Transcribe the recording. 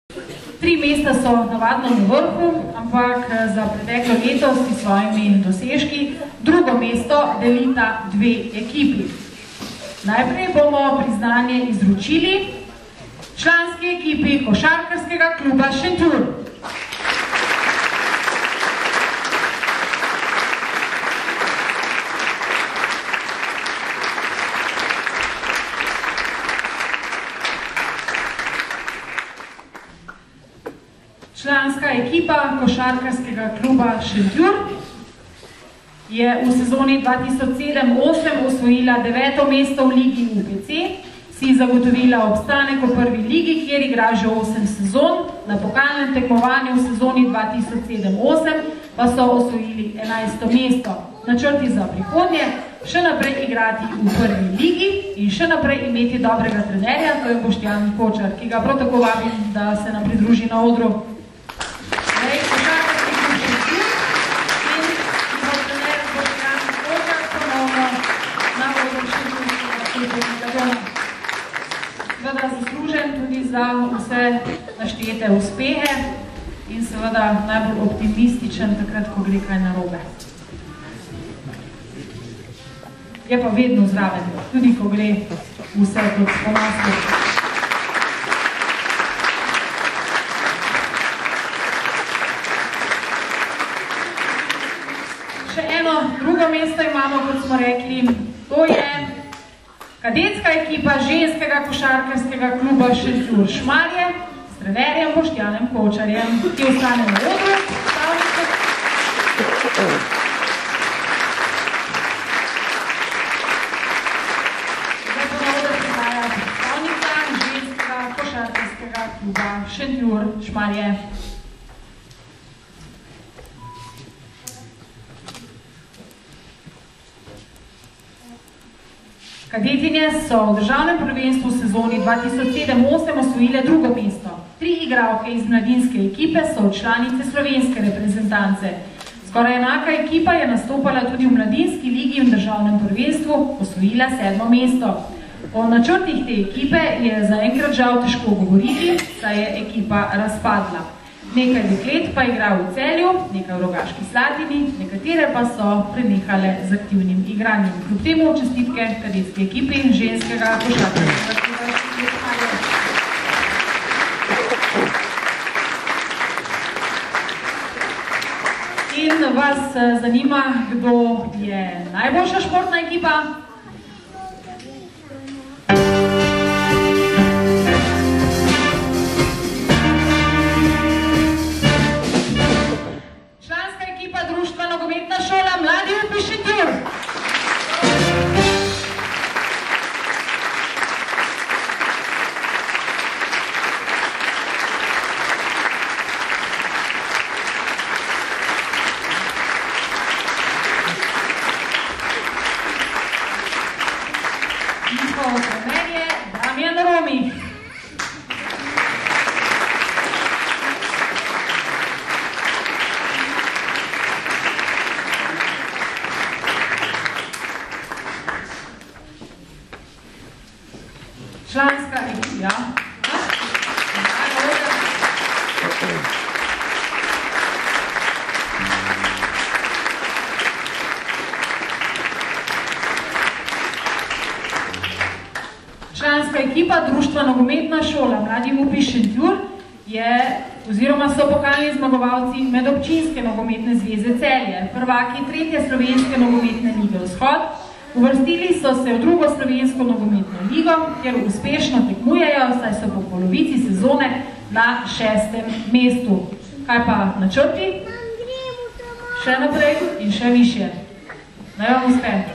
3 mesta so navadno na vrhu, ampak za preteklo leto s svojimi dosežki drugo mesto delita 2 ekipi. Najprej bomo priznanje izročili članski ekipi košarkarskega kluba Šentjur. Članska ekipa košarkarskega kluba Šentjur je v sezoni 2007-2008 osvojila 9. mesto v ligi UPC, si zagotovila obstanek v prvi ligi, kjer igra že 8 sezon, na pokalnem tekmovanju v sezoni 2007-2008 pa so osvojili 11. mesto. Načrti za prihodnje, še naprej igrati v prvi ligi in še naprej imeti dobrega trenerja, to je Boštjan Kočar, ki ga prav tako vabim, da se nam pridruži na odru. Seveda zaslužen tudi za vse naštete uspehe in seveda najbolj optimističen takrat, ko gre kaj narobe. Je pa vedno zraven, tudi ko gre vse kot ponosno. Še eno drugo mesto imamo, kot smo rekli, to je kadetska ekipa ženskega košarkarskega kluba Šentjur Šmarje s trenerjem Boštjanem Kočarjem, ki ostane na odru. Zdaj pa na odru prihaja predstavnica ženskega košarkarskega kluba Šentjur Šmarje. Kadetinje so v državnem prvenstvu v sezoni 2007-2008 osvojile drugo mesto. 3 igralke iz mladinske ekipe so članice slovenske reprezentance. Skoraj enaka ekipa je nastopala tudi v mladinski ligi in državnem prvenstvu, osvojila 7. mesto. O načrtih te ekipe je zaenkrat žal težko govoriti, saj je ekipa razpadla. Nekaj deklet pa igra v Celju, nekaj v Rogaški Slatini, nekatere pa so prenehale z aktivnim igranjem. Kljub temu čestitke kadetski ekipi ženskega košarkarskega kluba Šmarje. In vas zanima, kdo je najboljša športna ekipa? Članska ekipa. Članska ekipa Društva nogometna šola Mladi UPI Šentjur je oziroma so pokalni zmagovalci Medobčinske nogometne zveze Celje, prvaki 3. slovenske nogometne lige Vzhod. Uvrstili so se v 2. slovensko nogometno ligo, kjer uspešno tekmujejo, saj so po polovici sezone na 6. mestu. Kaj pa načrti? Še naprej in še višje. Naj vam uspe.